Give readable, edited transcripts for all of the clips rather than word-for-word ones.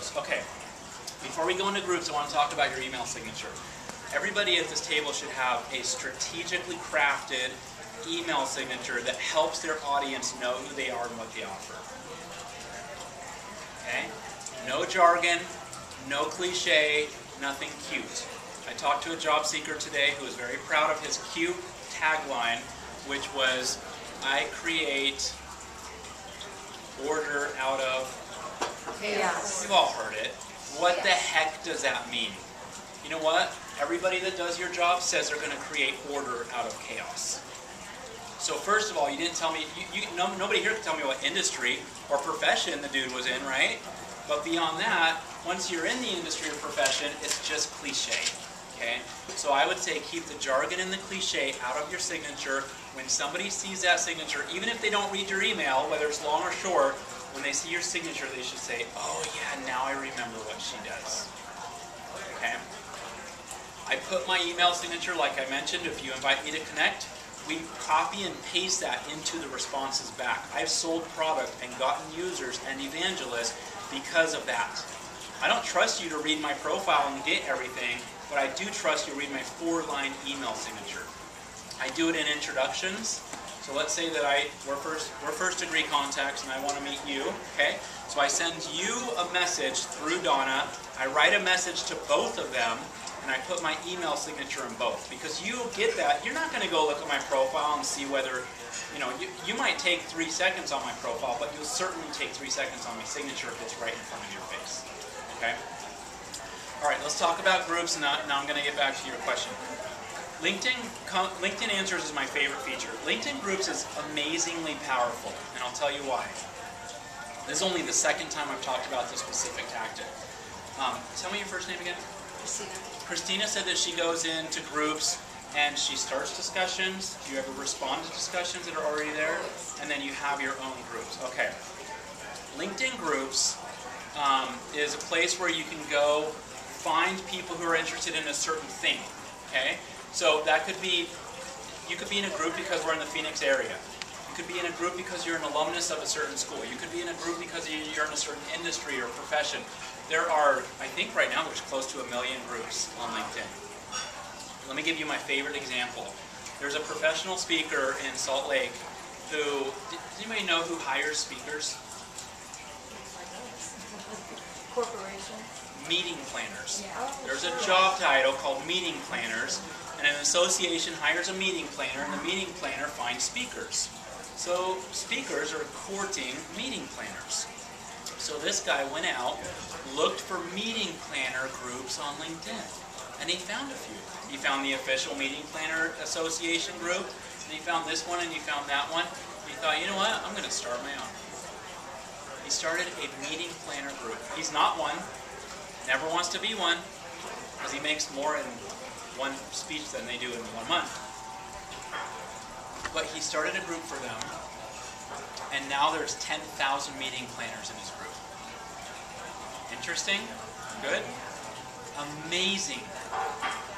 those. Okay, before we go into groups, I want to talk about your email signature. Everybody at this table should have a strategically crafted email signature that helps their audience know who they are and what they offer. Okay? No jargon, no cliche, nothing cute. I talked to a job seeker today who was very proud of his cute tagline, which was, I create order out of chaos. You've all heard it. What the heck does that mean? You know what? Everybody that does your job says they're going to create order out of chaos. So first of all, you didn't tell me, nobody here can tell me what industry or profession the dude was in, right? But beyond that, once you're in the industry or profession, it's just cliche. Okay? So I would say keep the jargon and the cliche out of your signature. When somebody sees that signature, even if they don't read your email, whether it's long or short, when they see your signature, they should say, oh yeah, now I remember what she does. Okay? I put my email signature, like I mentioned, if you invite me to connect, we copy and paste that into the responses back. I've sold product and gotten users and evangelists because of that. I don't trust you to read my profile and get everything, but I do trust you to read my 4-line email signature. I do it in introductions. So let's say that we're first degree contacts and I want to meet you, okay? So I send you a message through Donna. I write a message to both of them, and I put my email signature in both. Because you get that, you're not going to go look at my profile and see whether, you might take 3 seconds on my profile, but you'll certainly take 3 seconds on my signature if it's right in front of your face. Okay? All right, let's talk about groups, and now I'm going to get back to your question. LinkedIn Answers is my favorite feature. LinkedIn Groups is amazingly powerful, and I'll tell you why. This is only the second time I've talked about this specific tactic. Tell me your first name again. Christina. Christina said that she goes into groups and she starts discussions. Do you ever respond to discussions that are already there? And then you have your own groups. Okay. LinkedIn Groups is a place where you can go find people who are interested in a certain thing. Okay? So that could be, you could be in a group because we're in the Phoenix area. You could be in a group because you're an alumnus of a certain school. You could be in a group because you're in a certain industry or profession. There are, I think right now there's close to 1 million groups on LinkedIn. Let me give you my favorite example. There's a professional speaker in Salt Lake who, does anybody know who hires speakers? Corporation. Meeting planners. Yeah. There's a job title called meeting planners, and an association hires a meeting planner, and the meeting planner finds speakers. So speakers are courting meeting planners. So this guy went out, looked for meeting planner groups on LinkedIn, and he found a few. He found the official meeting planner association group, and he found this one, and he found that one. He thought, you know what, I'm going to start my own. He started a meeting planner group. He's not one, never wants to be one, because he makes more in one speech than they do in 1 month. But he started a group for them, and now there's 10,000 meeting planners in his group. Interesting? Good? Amazing.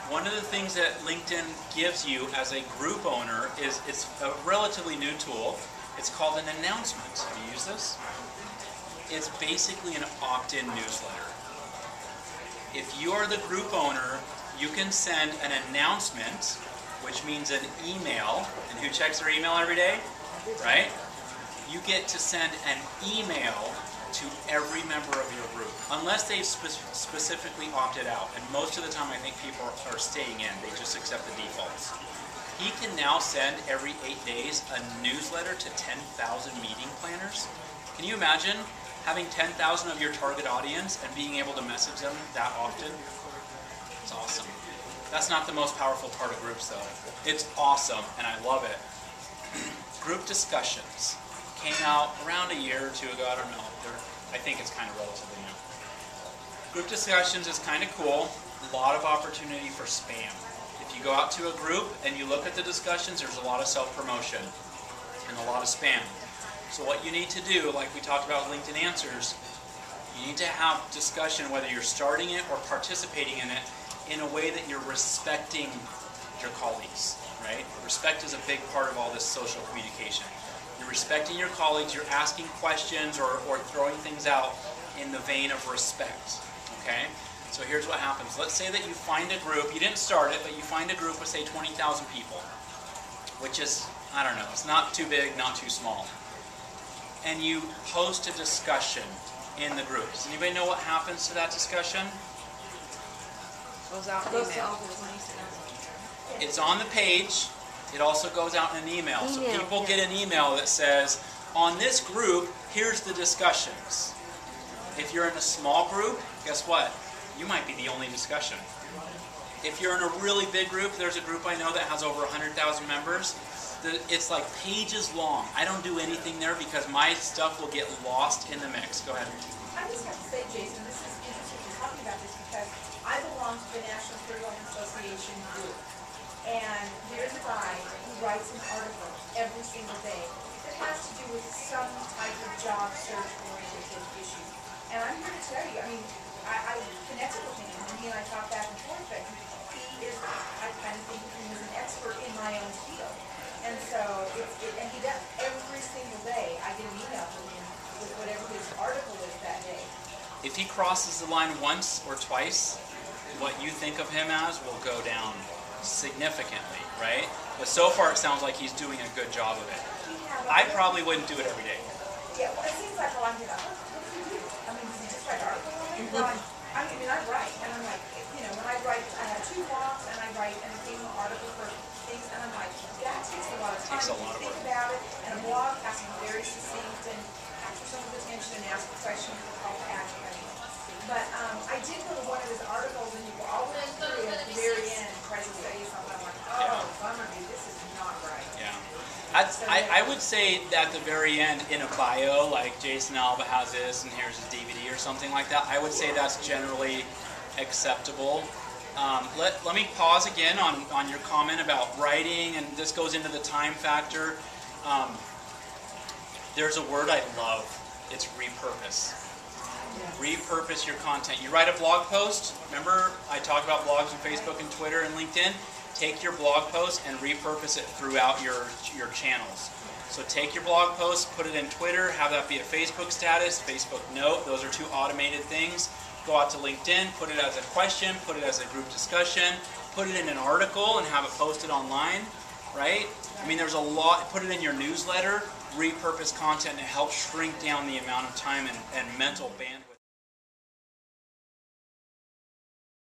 One of the things that LinkedIn gives you as a group owner is it's a relatively new tool. It's called an announcement. Have you used this? It's basically an opt-in newsletter. If you are the group owner, you can send an announcement, which means an email. And who checks their email every day? Right? You get to send an email to every member of your group, unless they specifically opted out. And most of the time I think people are staying in. They just accept the defaults. He can now send every 8 days a newsletter to 10,000 meeting planners. Can you imagine having 10,000 of your target audience and being able to message them that often? It's awesome. That's not the most powerful part of groups though. It's awesome and I love it. Group discussions came out around a year or 2 ago. I don't know. I think it's kind of relatively new. Group discussions is kind of cool. A lot of opportunity for spam. If you go out to a group and you look at the discussions, there's a lot of self-promotion and a lot of spam. So what you need to do, like we talked about LinkedIn Answers, you need to have discussion whether you're starting it or participating in it in a way that you're respecting your colleagues, right? Respect is a big part of all this social communication. You're respecting your colleagues, you're asking questions or throwing things out in the vein of respect, okay? So here's what happens. Let's say that you find a group, you didn't start it, but you find a group with, say, 20,000 people, which is, I don't know, it's not too big, not too small. And you host a discussion in the group. Does anybody know what happens to that discussion? Goes out Goes to email. all the 20,000. It's on the page. It also goes out in an email. So Email, people yeah. get an email that says, on this group, here's the discussions. If you're in a small group, guess what? You might be the only discussion. If you're in a really big group, there's a group I know that has over 100,000 members. It's like pages long. I don't do anything there because my stuff will get lost in the mix. Go ahead. I just have to say, Jason, this is interesting you're talking about this because I belong to the National Third Association group. And there's a guy who writes an article every single day that has to do with some type of job search oriented issue. And I'm here to tell you, I mean, I connected with him and he and I talked back and forth, but he is, I kind of think of him as an expert in my own field. And so, and he does every single day. I get an email from him with whatever his article is that day. If he crosses the line once or twice, what you think of him as will go down significantly, right? But so far it sounds like he's doing a good job of it. I probably wouldn't do it every day. Yeah, well, it seems like, well, I'm gonna, what do you do? I mean, does he just write articles? Well, I mean, I write, and I'm like, you know, when I write, I have 2 blogs, and I write an occasional article for things, and I'm like, that takes a lot of time. Takes a lot of Think work. about it, and a blog has to be very succinct and capture someone's attention and ask a question for call to action. But I did go to one of his articles, and you go all the way through at the very end, tries to say something. I'm like, oh, bummer, dude, this is not right. Yeah. I would say at the very end in a bio, like Jason Alba has this and here's his DVD or something like that, I would say that's generally acceptable. Let me pause again on your comment about writing, and this goes into the time factor. There's a word I love. It's repurpose. Repurpose your content. You write a blog post. Remember I talked about blogs on Facebook and Twitter and LinkedIn? Take your blog post and repurpose it throughout your channels. So take your blog post, put it in Twitter, have that be a Facebook status, Facebook note. Those are 2 automated things. Go out to LinkedIn, put it as a question, put it as a group discussion, put it in an article and have it posted online, right? I mean, there's a lot. Put it in your newsletter, repurpose content, and help shrink down the amount of time and mental bandwidth.